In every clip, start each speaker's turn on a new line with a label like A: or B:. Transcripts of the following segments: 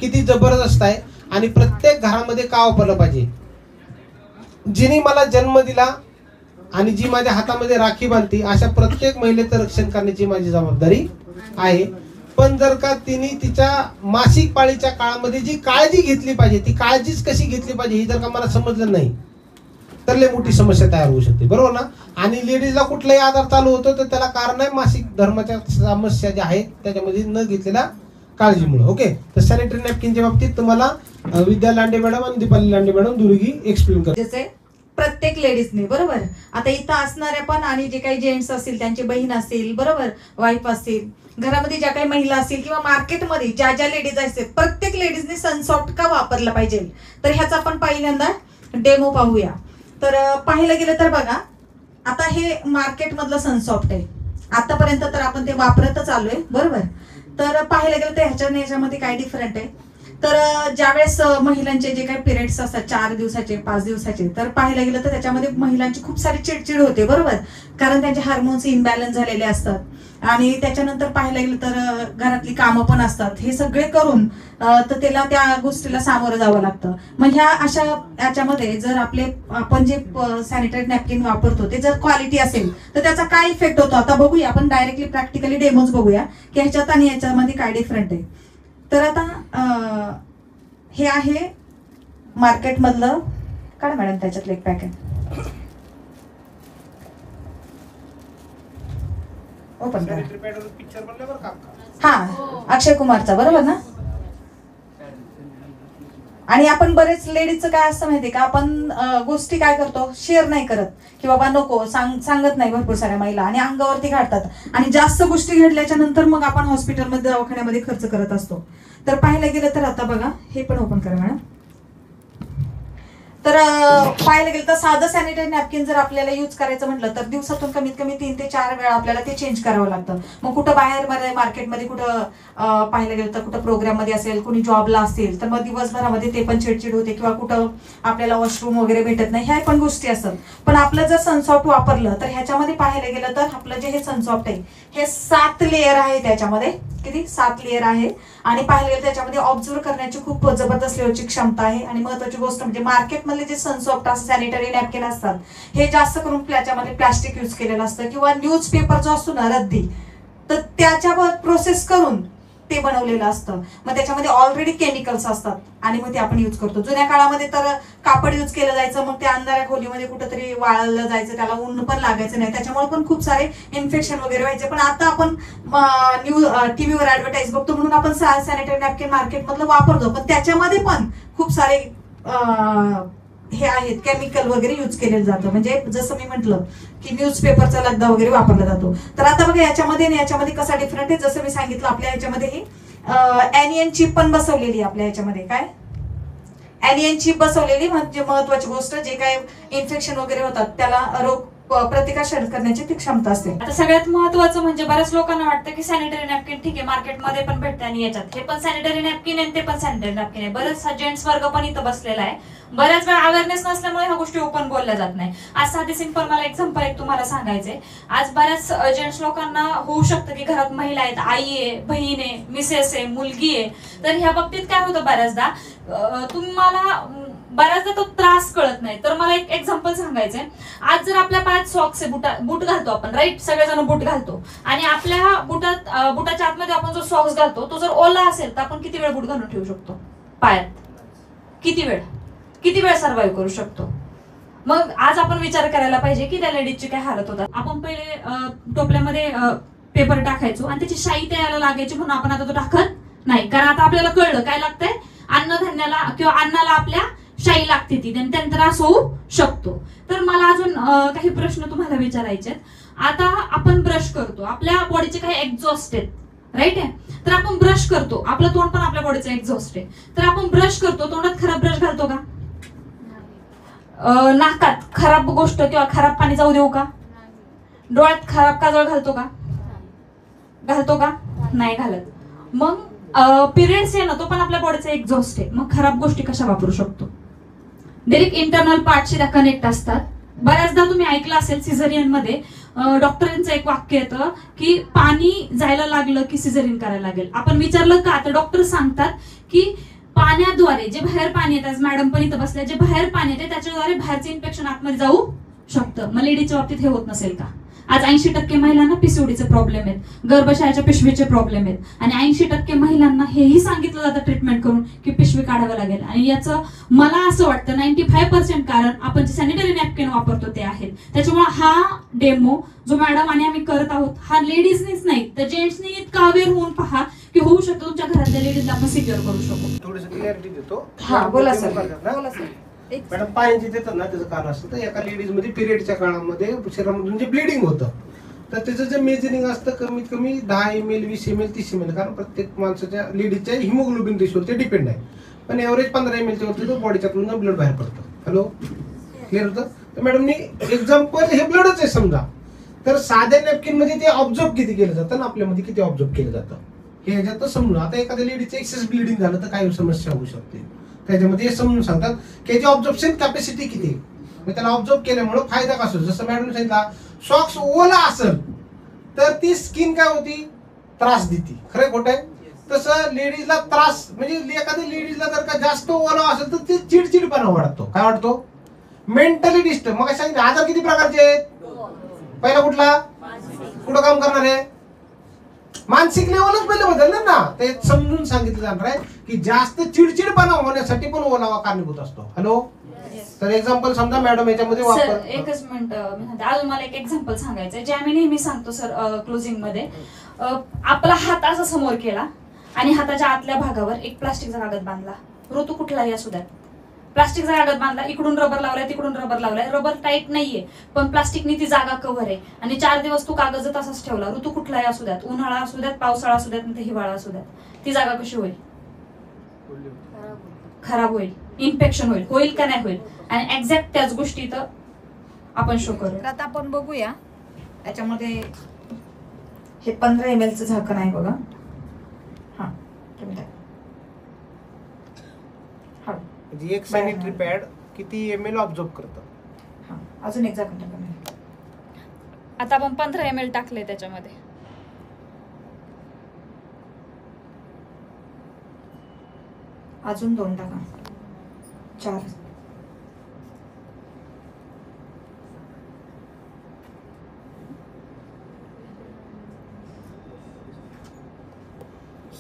A: किती जबरदस्त आहे आणि प्रत्येक घरामध्ये का वापरलं पाहिजे. जिने मला जन्म दिला आणि जी माझ्या हातामध्ये राखी बांधते अशा प्रत्येक महिलेचं रक्षण करण्याची माझी जबाबदारी आहे. पण जर का तिने तिच्या मासिक पाळीच्या काळामध्ये जी काळजी घेतली पाहिजे ती काळजीच कशी घेतली पाहिजे ही जर का मला समजलं नाही तर लय मोठी समस्या तयार होऊ शकते, बरोबर ना. आणि लेडीजला कुठलाही आजार चालू होतो तर त्याला कारण आहे मासिक धर्माच्या समस्या ज्या आहेत त्याच्यामध्ये न घेतलेल्या काळजीमुळे. ओके, तर सॅनिटरी नॅपकिनच्या बाबतीत तुम्हाला विद्या लांडे मॅडम आणि दीपाली लांडे मॅडम दोघी एक्सप्लेन करतात.
B: प्रत्येक लेडीजने, बरोबर. आता इथं असणाऱ्या पण आणि जे काही जेंट्स असतील त्यांची बहीण असतील, बरोबर, वाईफ असतील, घरामध्ये ज्या काही महिला असतील किंवा मार्केटमध्ये ज्या ज्या लेडीज असतील प्रत्येक लेडीजने सनसॉफ्ट का वापरला पाहिजे तर ह्याचा आपण पहिल्यांदा डेमो पाहूया. तर पाहायला गेलं तर बघा, आता हे मार्केटमधलं सनसॉफ्ट आहे. आतापर्यंत तर आपण ते वापरतच आलोय, बरोबर. तर पाहायला गेलं तर ह्याच्यामध्ये काय डिफरंट आहे तर ज्यावेळेस महिलांचे जे काही पिरियड्स असतात 4 दिवसाचे 5 दिवसाचे तर पाहायला गेलं तर त्याच्यामध्ये महिलांची खूप सारी चिडचिड होते, बरोबर, कारण त्यांचे हार्मोन्स इनबॅलन्स झालेले असतात आणि त्याच्यानंतर पाहायला गेलं तर घरातली कामं पण असतात. हे सगळे करून तर त्याला त्या गोष्टीला सामोरं जावं लागतं. मग ह्या अशा याच्यामध्ये जर आपण जे सॅनिटरी नॅपकिन वापरतो ते जर क्वालिटी असेल तर त्याचा काय इफेक्ट होतो आता बघूया. आपण डायरेक्टली प्रॅक्टिकली डेमोज बघूया की ह्याच्यात आणि याच्यामध्ये काय डिफरंट आहे. तर आता हे आहे मार्केटमधलं, काढा मॅडम त्याच्यातलं एक पॅकेट. ओपन करा. हा, अक्षय कुमारचा, बरोबर ना. आणि आपण बरेच लेडीजचं काय असतं माहितीये का, आपण गोष्टी काय करतो शेअर नाही करत की बाबा नको सांगत नाही भरपूर साऱ्या महिला आणि अंगावरती काढतात आणि जास्त गोष्टी घडल्याच्या नंतर मग आपण हॉस्पिटलमध्ये दवाखान्यामध्ये खर्च करत असतो. तर पाहायला गेलं तर आता बघा, हे पण ओपन करा मॅडम. तर पाहायला गेलं तर साधं सॅनिटरी नॅपकिन जर आपल्याला यूज करायचं म्हटलं तर दिवसातून कमीत कमी 3 ते 4 वेळा आपल्याला ते चेंज करावं लागतं. मग कुठं बाहेर मार्केटमध्ये कुठं पाहायला गेलं तर कुठं प्रोग्राममध्ये असेल, कुणी जॉबला असेल तर मग दिवसभरामध्ये ते पण चिडचिड होते किंवा कुठं आपल्याला वॉशरूम वगैरे भेटत नाही, ह्या पण गोष्टी असतात. पण आपलं जर सनसॉफ्ट वापरलं तर ह्याच्यामध्ये पाहायला गेलं तर आपलं जे हे सनसॉफ्ट आहे हे 7 लेअर आहे. त्याच्यामध्ये किती 7 लेअर आहे आणि पाहायला गेलं त्याच्यामध्ये ऑब्झर्व करण्याची खूप जबरदस्त लेवलची क्षमता आहे. आणि महत्वाची गोष्ट म्हणजे मार्केटमधले जे सनसॉफ्ट असं सॅनिटरी नॅपकिन असतात हे जास्त करून त्याच्यामध्ये प्लास्टिक यूज केलेलं असतं किंवा न्यूजपेपर जो असतो ना रद्दी तर त्याच्यावर प्रोसेस करून ते बनवलेलं असतं. मग त्याच्यामध्ये ऑलरेडी केमिकल्स असतात आणि मग ते आपण यूज करतो. जुन्या काळामध्ये तर कापड यूज केलं जायचं, मग त्या अंधाऱ्या खोलीमध्ये कुठंतरी वाळलं जायचं, त्याला ऊन पण लागायचं नाही, त्याच्यामुळे पण खूप सारे इन्फेक्शन वगैरे व्हायचे. पण आता आपण टीव्हीवर ऍडव्हर्टाईज बघतो म्हणून आपण सॅनिटरी नॅपकिन मार्केटमधलं वापरतो, पण त्याच्यामध्ये पण खूप सारे हे आहेत केमिकल वगैरे यूज केलेलं जातं. म्हणजे जसं मी म्हटलं की न्यूजपेपरचा लगदा वगैरे वापरला जातो. तर आता बघा याच्यामध्ये आणि याच्यामध्ये कसा डिफरंट आहे. जसं मी सांगितलं आपल्या याच्यामध्ये ही एनियन चिप पण बसवलेली आहे. आपल्या याच्यामध्ये काय एनियन चिप बसवलेली, म्हणजे महत्वाची गोष्ट जे काय इन्फेक्शन वगैरे होतात त्याला रोग प्रतिकार करण्याची ती क्षमता असते.
C: आता सगळ्यात महत्वाचं म्हणजे बऱ्याच लोकांना वाटतं की सॅनिटरी नॅपकिन ठीक आहे मार्केटमध्ये पण भेटते आणि याच्यात हे पण सॅनिटरी नॅपकिन आहे ते पण सॅनिटरी नॅपकिन आहे. बरेच जेंट्स वर्ग पण इथं बसलेला आहे. बऱ्याच वेळा अवेअरनेस नसल्यामुळे ह्या गोष्टी ओपन बोलल्या जात नाही. आज साधे सिंपल मला एक्झाम्पल एक तुम्हाला सांगायचंय. आज बऱ्याच जेंट्स लोकांना होऊ शकतं की घरात महिला आहेत, आई आहे, बहीण आहे, मिसेस आहे, मुलगी आहे. तर ह्या बाबतीत काय होतं बऱ्याचदा तुम्हाला बऱ्याचदा तो त्रास कळत नाही. तर मला एक एक्झाम्पल सांगायचंय. आज जर आपल्या पायात सॉक्स आहे, बूट घालतो आपण, राईट, सगळेजण बूट घालतो आणि आपल्या बुटाच्या आतमध्ये आपण जो सॉक्स घालतो तो जर ओला असेल तर आपण किती वेळ बूट घालून ठेवू शकतो पायात? किती वेळ सर्व्हाइव्ह करू शकतो? मग आज आपण विचार करायला पाहिजे की त्या लेडीजची काय हालत होतात. आपण पहिले टोपल्यामध्ये पेपर टाकायचो आणि त्याची शाई तयाला लागायची म्हणून आपण आता तो टाकत नाही, कारण आता आपल्याला कळलं काय लागतंय, अन्नधान्याला किंवा अन्नाला आपल्या शाई लागते ती, त्यांना त्रास होऊ शकतो. तर मला अजून काही प्रश्न तुम्हाला विचारायचे आहेत. आता आपण ब्रश करतो, आपल्या बॉडीचे काही एक्झॉस्ट आहेत, राईट आहे. तर आपण ब्रश करतो, आपलं तोंड पण आपल्या बॉडीचं एक्झॉस्ट आहे. तर आपण ब्रश करतो, तोंडात खराब ब्रश घालतो का? नाकात खराब गोष्ट किंवा खराब पाणी जाऊ देऊ का? डोळ्यात खराब काजळ घालतो का? नाही घालत. मग पिरियड्स आहे ना, तो पण आपल्या बॉडीचा एक्झॉस्ट आहे. मग खराब गोष्टी कशा वापरू शकतो? डायरेक्ट इंटरनल पार्टशी त्या कनेक्ट असतात. बऱ्याचदा तुम्ही ऐकलं असेल सिझरियन मध्ये डॉक्टरांचं एक वाक्य येतं की पाणी जायला लागलं की सिझरियन करायला लागेल. आपण विचारलं का तर डॉक्टर सांगतात की पाण्याद्वारे जे बाहेर पाणी येतं, मॅडम पण इथं बसल्या, जे बाहेर पाणी येते त्याच्याद्वारे बाहेरचं इन्फेक्शन आतमध्ये जाऊ शकतं. मग लेडीजच्या बाबतीत हे होत नसेल का? आज 80% महिलांना पीसीओडीचे प्रॉब्लेम आहेत, गर्भाशयाच्या पिशवीचे प्रॉब्लेम आहेत, आणि 80% महिलांना हेही सांगितलं जातं ट्रीटमेंट करून की पिशवी काढावं लागेल. आणि याचं मला असं वाटतं 95% कारण आपण जे सॅनिटरी नॅपकिन वापरतो ते आहेत. त्याच्यामुळे हा डेमो जो मॅडम आणि आम्ही करत आहोत हा लेडीजनीच नाही तर जेंट्सनी इतका अवेअर होऊन पहा की होऊ शकतो तुमच्या घरातल्या लेडीजला आपण सिक्युअर करू शकू.
A: थोडीशी क्लिअरिटी देतो.
B: हा बोला सर.
A: बोला सर. मॅडम पायांची देतात ना, त्याचं कारण असतं तर एका लेडीज मध्ये पिरियडच्या काळामध्ये शरीरामधून जे ब्लिडिंग होतं तर त्याचं जे मेजरिंग असतं कमीत कमी 10 ml 20 ml 30 ml, कारण प्रत्येक माणसाच्या लेडीजच्या हिमोग्लोबिन रेशोवरती डिपेंड आहे. पण एव्हरेज 15 ml च्या वरती तो बॉडीच्या ब्लड बाहेर पडतं. हॅलो, क्लिअर होतं? तर मॅडमनी एक्झाम्पल हे ब्लडच आहे समजा, तर साध्या नॅपकिन मध्ये ते ऑब्झर्व किती केलं जातं आणि आपल्यामध्ये किती ऑब्झर्व केलं जातं हे ह्याच्यात समजून. आता एखाद्या लेडीचं एक्सेस ब्लिडिंग झालं तर काय समस्या होऊ शकते त्याच्यामध्ये हे समजून सांगतात की याची ऑब्झर्प्शन कॅपॅसिटी किती आहे. मग त्याला ऑब्झर्व केल्यामुळे फायदा कसा होतो. जसं मॅडम सांगितला सॉक्स ओला असेल तर ती स्किन काय होती, त्रास देते. खरं खोटं आहे? तसं लेडीजला त्रास म्हणजे एखाद्या लेडीजला जर का जास्त ओला असेल तर ती चिडचिडपणा वाढतो. काय वाटतो? Mentally disturb. मग सांगितलं आजार किती प्रकारचे आहेत? पहिला कुठला? कुठं काम करणार आहे? मानसिक लेवलच पहिले बदललं ना, ते समजून सांगितलं जाणार आहे की जास्त चिडचिडपणा होण्यासाठी पण ओलावा कारणीभूत असतो. हॅलो, तर एक्झाम्पल समजा मॅडम याच्यामध्ये वापर.
C: एकच मिनिट अजून मला एक एक्झाम्पल सांगायचंय जे आम्ही नेहमी सांगतो सर क्लोजिंग मध्ये. आपला हात असा समोर केला आणि हाताच्या आतल्या भागावर एक प्लास्टिकचा कागद बांधला, ऋतू कुठलाही असू द्या, प्लास्टिकचा कागद बांधला, इकडून रबर लावलाय तिकडून रबर लावलाय, रबर टाईट नाहीये पण प्लास्टिकनी ती जागा कव्हर आहे, आणि 4 दिवस तू कागद तसाच ठेवला, ऋतू कुठलाही असू द्यात, उन्हाळा असू द्यात, पावसाळा असू द्यात, हिवाळा असू द्यात, ती जागा कशी होईल? खराब होईल, इन्फेक्शन होईल का नाही होईल? आणि एक्झॅक्ट त्याच गोष्टी इथं आपण शो करू.
B: तर आता आपण बघूया याच्यामध्ये हे 15 ml चं झाकण आहे बघा. हा तुम्ही द्या. हा
A: म्हणजे एक सॅनिटरी पॅड किती ml ऑब्झर्व करतं?
B: हा अजून एक झाकण टाका.
C: आता आपण 15 ml टाकले त्याच्यामध्ये.
B: अजून 2 टाका. 4.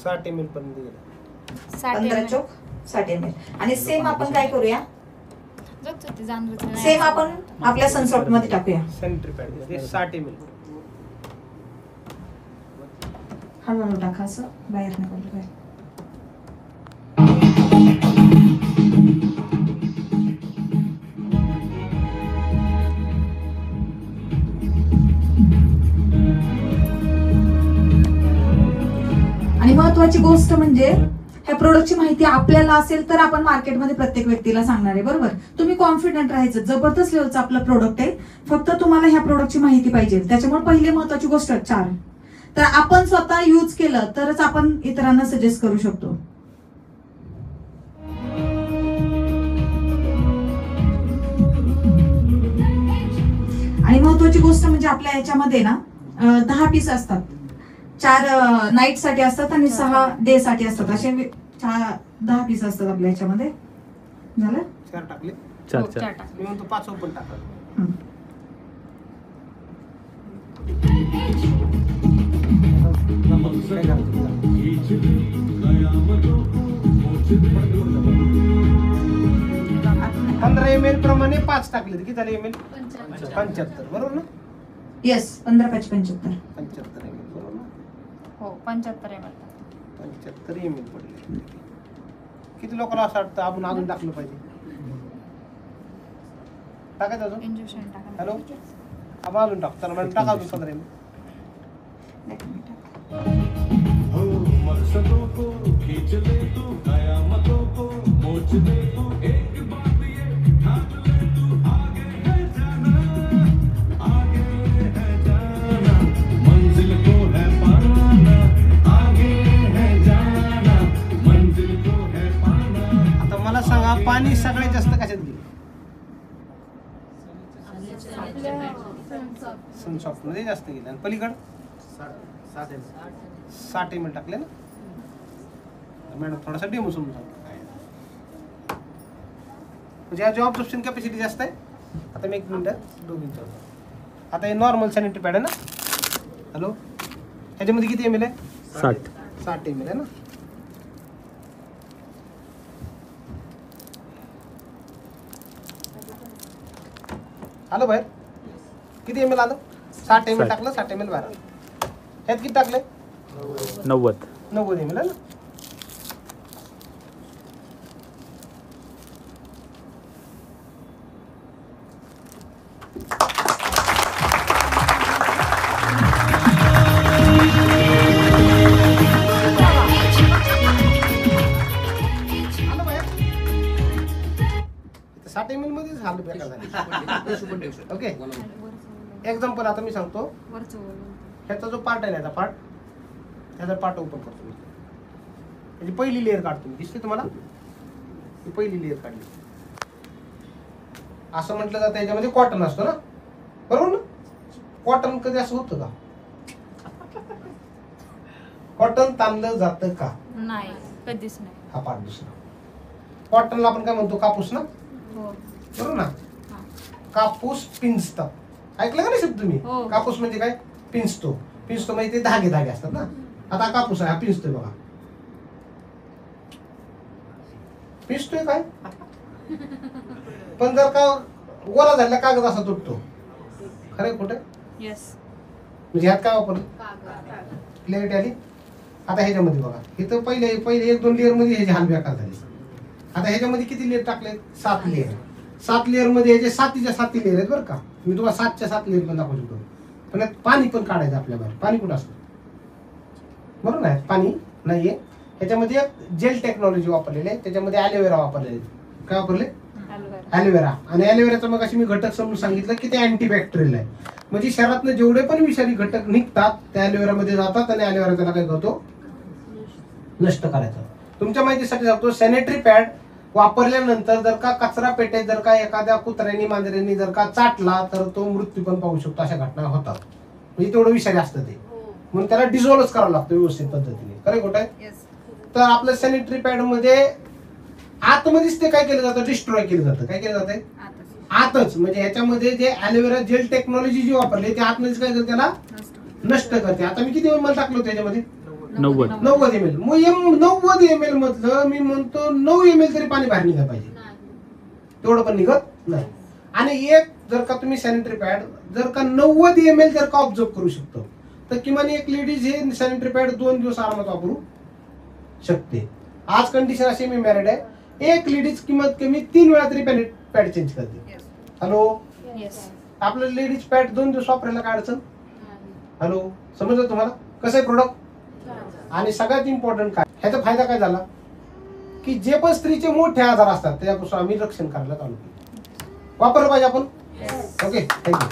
A: $60 ml पर्यंत गेलं.
B: 15 चोक 60 ml. आणि सेम आपण काय करूया, सेम आपण आपल्या सनसॉफ्ट मध्ये टाकूया.
A: सॅनिटरी पॅड मध्ये 60 ml.
B: हळूहळू टाका, असं बाहेर नाही पडलं बाहेर. आणि महत्वाची गोष्ट म्हणजे ह्या प्रोडक्टची माहिती आपल्याला असेल तर आपण मार्केटमध्ये प्रत्येक व्यक्तीला सांगणार आहे. बरोबर, तुम्ही कॉन्फिडंट राहायचं. जबरदस्त लेवलचं आपलं प्रोडक्ट आहे, फक्त तुम्हाला ह्या प्रोडक्टची माहिती पाहिजे. त्याच्यामुळे पहिली महत्वाची गोष्ट 4 तर आपण स्वतः यूज केलं तरच आपण इतरांना सजेस्ट करू शकतो. आणि महत्वाची गोष्ट म्हणजे आपल्या ह्याच्यामध्ये ना 10 पीस असतात. 4 नाईट साठी असतात आणि 6 डे साठी असतात. असे 10 पीस असतात आपल्या ह्याच्यामध्ये. झालं?
A: 4 टाकले.
C: 4 टाक.
A: मी म्हणतो 5 पण टाका. $15 ml प्रमाणे 5 टाकले किती झाले ml? 75. बरोबर ना?
B: येस, 15 5 75.
A: 75 ml बरोबर ना?
C: हो 75 ml.
A: 75 ml पडले. किती लोकांना असं वाटतं आपण अजून टाकलं पाहिजे? टाकायचं अजून?
C: इंजेक्शन टाका.
A: हॅलो, आपण अजून टाकू. चला मॅडम टाका अजून 15 ml. आता मला सांगा पाणी सगळ्यात जास्त कशात गेलं? सनसॉफ्ट मध्ये जास्त गेलं. आणि पलीकडं 60 ml टाकले ना मॅडम. थोडासा डेमो समजून सांगा. म्हणजे याची ऑब्झर्प्शन कॅपॅसिटी जास्त आहे. आता मी 1 मिनिट दोघींचं. आता हे नॉर्मल सॅनिटरी पॅड आहे ना. हॅलो, ह्याच्यामध्ये किती ml आहे? 60 ml आहे ना. आलं बाहेर किती ml आलं? 60 ml टाकलं, 60 ml बाहेर आलं. ह्यात किती टाकले? 90 ml आहे ना. आलं बाहेर. 60 ml मध्येच हाल बेकार झाले. ओके, एक्झाम्पल आता मी सांगतो. ह्याचा जो पार्ट आहे ना, ह्याचा पार्ट ओपन करतो मी. त्याची पहिली लेअर काढतो मी. दिसते तुम्हाला? ही पहिली लेअर काढली. असं म्हटलं जातं याच्यामध्ये कॉटन असतो ना, बरोबर ना? कॉटन कधी असं होतं का? कॉटन ताणलं जातं का?
C: नाही, कधीच नाही.
A: हा पार्ट दुसरा. कॉटनला आपण काय म्हणतो? कापूस ना, बरोबर ना? कापूस पिंजतात. ऐकलं का नाही शब्द तुम्ही?
C: हो.
A: कापूस म्हणजे काय? पिंजतो. पिंजतो म्हणजे ते धागे धागे असतात ना. आता कापूस आहे, हा पिंजतोय बघा. पिंजतोय काय? पण जर का ओला झालेला कागद असा तुटतो. खरं कुठे?
C: येस.
A: म्हणजे ह्यात काय वापरलं? क्लॅरिटी आली? आता ह्याच्यामध्ये बघा, इथं पहिले 1-2 लेअर मध्ये ह्याचे हाल बेकार झाले. आता ह्याच्यामध्ये किती लेअर टाकले? 7 लेअर. 7 लेअर मध्ये ह्याचे 7 लेअर आहेत बरं का. मी तुम्हाला 7 लेअर पण दाखवू शकतो. पण यात पाणी पण काढायचं आपल्या बाहेर. पाणी कुठं असतं? बरोबर नाही, पाणी नाहीये. ह्याच्यामध्ये जेल टेक्नॉलॉजी वापरलेली आहे. त्याच्यामध्ये ॲलोवेरा वापरलेले. काय वापरले? ॲलोवेरा. आणि ॲलोवेराचं मग अशी मी घटक समजून सांगितलं की ते अँटीबॅक्टेरियल आहे. म्हणजे शरीरातनं जेवढे पण विषारी घटक निघतात त्या ॲलोवेरामध्ये जातात आणि ॲलोवेरा त्याला काय करतो? नष्ट करायचं. तुमच्या माहितीसाठी सांगतो, सॅनिटरी पॅड वापरल्यानंतर जर का कचरा पेटेत जर का एखाद्या कुत्र्यानी मांजऱ्यांनी जर का चाटला तर तो मृत्यू पण पाहू शकतो. अशा घटना होतात. म्हणजे तेवढं विषारी असतं ते. म्हणून त्याला डिझॉल्वच करावं लागतं व्यवस्थित पद्धतीने. खरं खोटं आहे? तर आपल्या सॅनिटरी पॅड मध्ये आतमध्येच ते काय केलं जातं? डिस्ट्रॉय केलं जातं. काय केलं जातं? आतच. म्हणजे ह्याच्यामध्ये जे ॲलोवेरा जेल टेक्नॉलॉजी जी वापरली ते आतमध्येच काय करते? त्याला नष्ट करते. आता मी किती ml टाकलं होतं त्याच्यामध्ये? 90 ml. मग 90 ml मधलं मी म्हणतो 9 ml तरी पाणी बाहेर निघायला पाहिजे. तेवढं पण निघत नाही. आणि एक जर का तुम्ही सॅनिटरी पॅड जर का 90 ml जर का ऑब्झर्व करू शकतो तर किमान एक लेडीज हे सॅनिटरी पॅड 2 दिवस आरामात वापरू शकते. आज कंडिशन अशी, मी मॅरिड आहे, एक लेडीज किंमत कमी 3 वेळा तरी पॅड चेंज करते. हॅलो, आपलं लेडीज पॅड 2 दिवस वापरायला काय अडचण? हॅलो, समजलं तुम्हाला कसं आहे प्रोडक्ट? आणि सगळ्यात इम्पॉर्टंट काय, ह्याचा फायदा काय झाला की जे पण स्त्रीचे मोठे आजार असतात त्याच्यापासून आम्ही रक्षण करायला चालू केलं. वापरलं पाहिजे आपण. Okay, thank you.